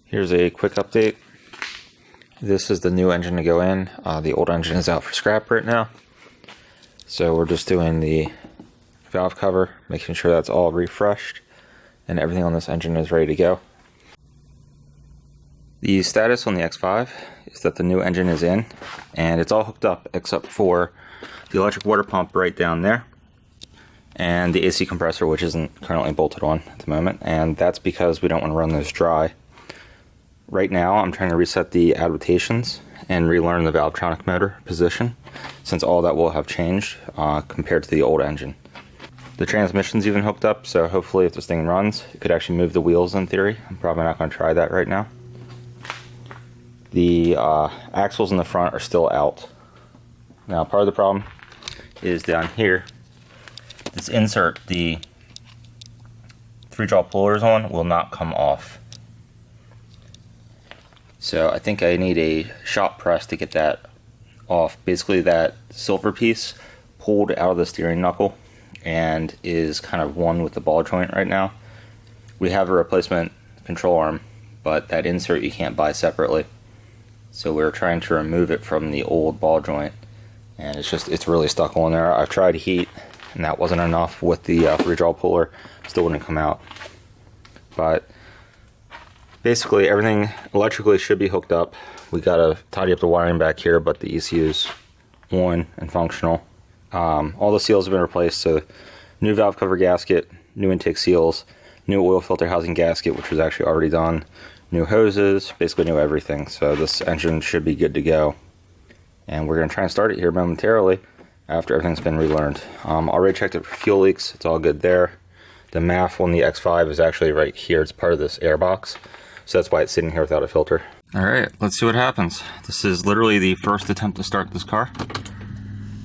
Here's a quick update. This is the new engine to go in. The old engine is out for scrap right now. So we're just doing the valve cover, making sure that's all refreshed and everything on this engine is ready to go. The status on the X5 is that the new engine is in and it's all hooked up except for the electric water pump right down there and the AC compressor, which isn't currently bolted on at the moment, and that's because we don't want to run those dry. Right now I'm trying to reset the adaptations and relearn the Valvetronic motor position, since all that will have changed compared to the old engine. The transmission's even hooked up, so hopefully if this thing runs, it could actually move the wheels in theory. I'm probably not going to try that right now. The axles in the front are still out. Now part of the problem is down here. This insert the 3-jaw pullers on will not come off. So I think I need a shop press to get that off. Basically that silver piece pulled out of the steering knuckle and is kind of one with the ball joint right now. We have a replacement control arm, but that insert you can't buy separately. So we're trying to remove it from the old ball joint, and it's really stuck on there. I've tried heat and that wasn't enough with the 3-jaw puller. Still wouldn't come out. But basically everything electrically should be hooked up. We gotta tidy up the wiring back here, but the ECU's on and functional. All the seals have been replaced, so new valve cover gasket, new intake seals, new oil filter housing gasket, which was actually already done, new hoses, basically new everything. So this engine should be good to go. And we're gonna try and start it here momentarily after everything's been relearned. Already checked it for fuel leaks, it's all good there. The MAF on the X5 is actually right here, it's part of this air box. So that's why it's sitting here without a filter. All right, let's see what happens. This is literally the first attempt to start this car.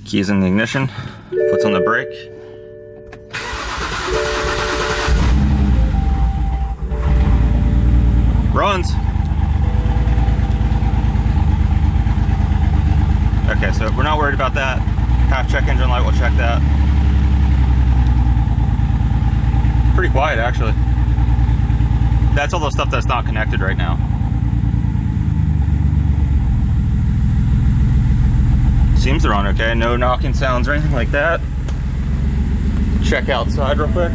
Keys in the ignition, foot's on the brake. Runs. Okay, so we're not worried about that. Half check engine light, we'll check that. Pretty quiet actually. That's all the stuff that's not connected right now. Seems to run okay, no knocking sounds or anything like that. Check outside real quick.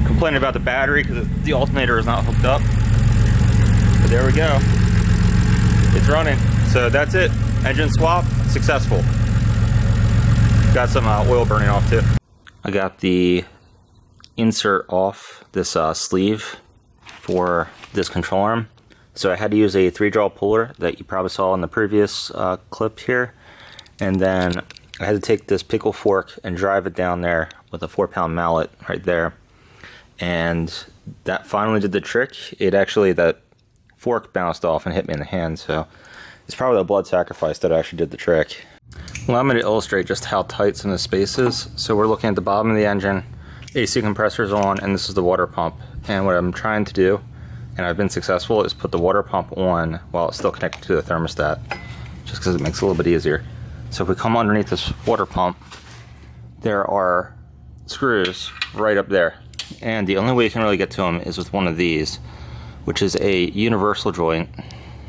Complaining about the battery because the alternator is not hooked up. But there we go. It's running. So that's it. Engine swap, successful. Got some oil burning off too. I got the insert off this sleeve for this control arm. So I had to use a 3-jaw puller that you probably saw in the previous clip here. And then I had to take this pickle fork and drive it down there with a 4-pound mallet right there. And that finally did the trick. That fork bounced off and hit me in the hand. So it's probably the blood sacrifice that actually did the trick. Well, I'm going to illustrate just how tight some of the space is. So we're looking at the bottom of the engine. AC compressor's on, and this is the water pump. And what I'm trying to do, and I've been successful, is put the water pump on while it's still connected to the thermostat, just because it makes it a little bit easier. So if we come underneath this water pump, there are screws right up there. And the only way you can really get to them is with one of these, which is a universal joint.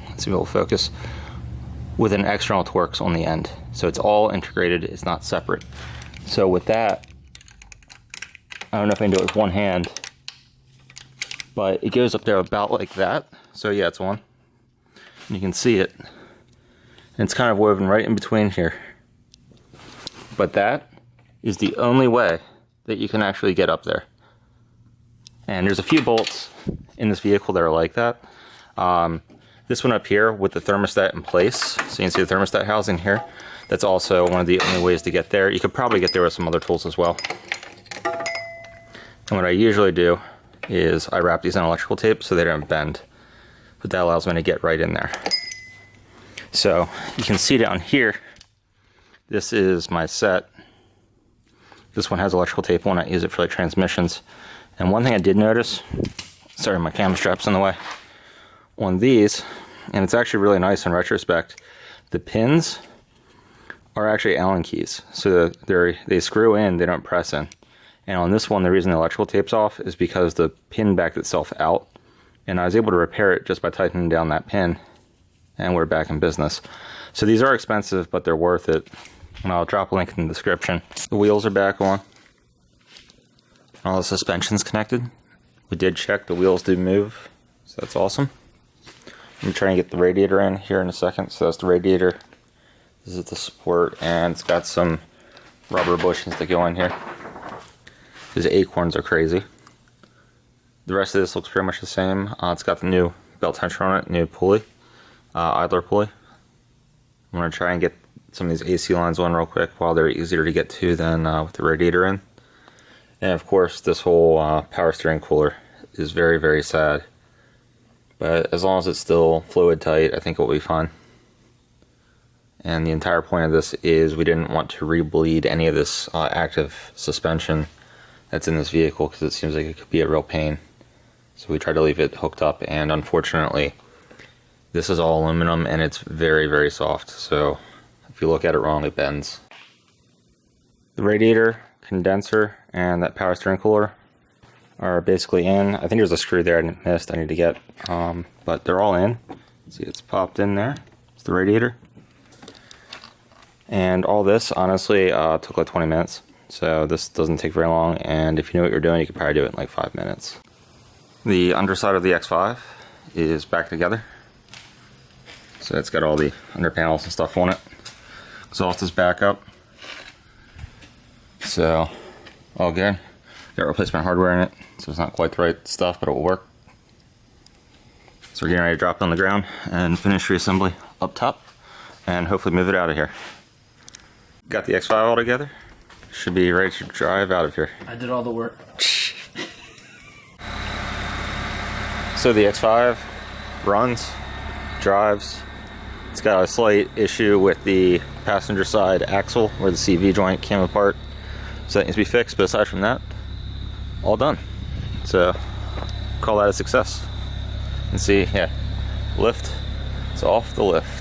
Let's see if it will focus. With an external Torx on the end. So it's all integrated, it's not separate. So with that, I don't know if I can do it with one hand, but it goes up there about like that. So yeah, it's on. And you can see it. And it's kind of woven right in between here. But that is the only way that you can actually get up there. And there's a few bolts in this vehicle that are like that. This one up here with the thermostat in place, so you can see the thermostat housing here. That's also one of the only ways to get there. You could probably get there with some other tools as well. And what I usually do is I wrap these in electrical tape so they don't bend. But that allows me to get right in there. So you can see down here, this is my set. This one has electrical tape on it. I use it for like transmissions. And one thing I did notice, sorry, my camera strap's in the way, on these, and it's actually really nice in retrospect, the pins are actually Allen keys. So they screw in, they don't press in. And on this one, the reason the electrical tape's off is because the pin backed itself out. And I was able to repair it just by tightening down that pin. And we're back in business. So these are expensive, but they're worth it. And I'll drop a link in the description. The wheels are back on. All the suspension's connected. We did check, the wheels do move. So that's awesome. I'm trying to get the radiator in here in a second. So that's the radiator. This is the support, and it's got some rubber bushings that go in here. These acorns are crazy. The rest of this looks pretty much the same. It's got the new belt tensioner on it, new pulley, idler pulley. I'm going to try and get some of these AC lines on real quick while they're easier to get to than with the radiator in. And of course, this whole power steering cooler is very, very sad. But as long as it's still fluid tight, I think it will be fine. And the entire point of this is we didn't want to rebleed any of this active suspension that's in this vehicle because it seems like it could be a real pain. So we tried to leave it hooked up, and unfortunately this is all aluminum and it's very, very soft. So if you look at it wrong, it bends. The radiator, condenser, and that power steering cooler are basically in. I think there's a screw there I missed I need to get, but they're all in. See, it's popped in there. It's the radiator. And all this, honestly, took like 20 minutes. So this doesn't take very long, and if you know what you're doing, you could probably do it in like 5 minutes. The underside of the X5 is back together. So it's got all the under panels and stuff on it. Exhaust is back up. So, all good. Got replacement hardware in it, so it's not quite the right stuff, but it will work. So we're getting ready to drop it on the ground and finish reassembly up top, and hopefully move it out of here. Got the X5 all together. Should be ready to drive out of here. I did all the work. So the X5 runs, drives. It's got a slight issue with the passenger side axle where the CV joint came apart. So that needs to be fixed, but aside from that, all done. So call that a success. And see, yeah, lift, it's off the lift.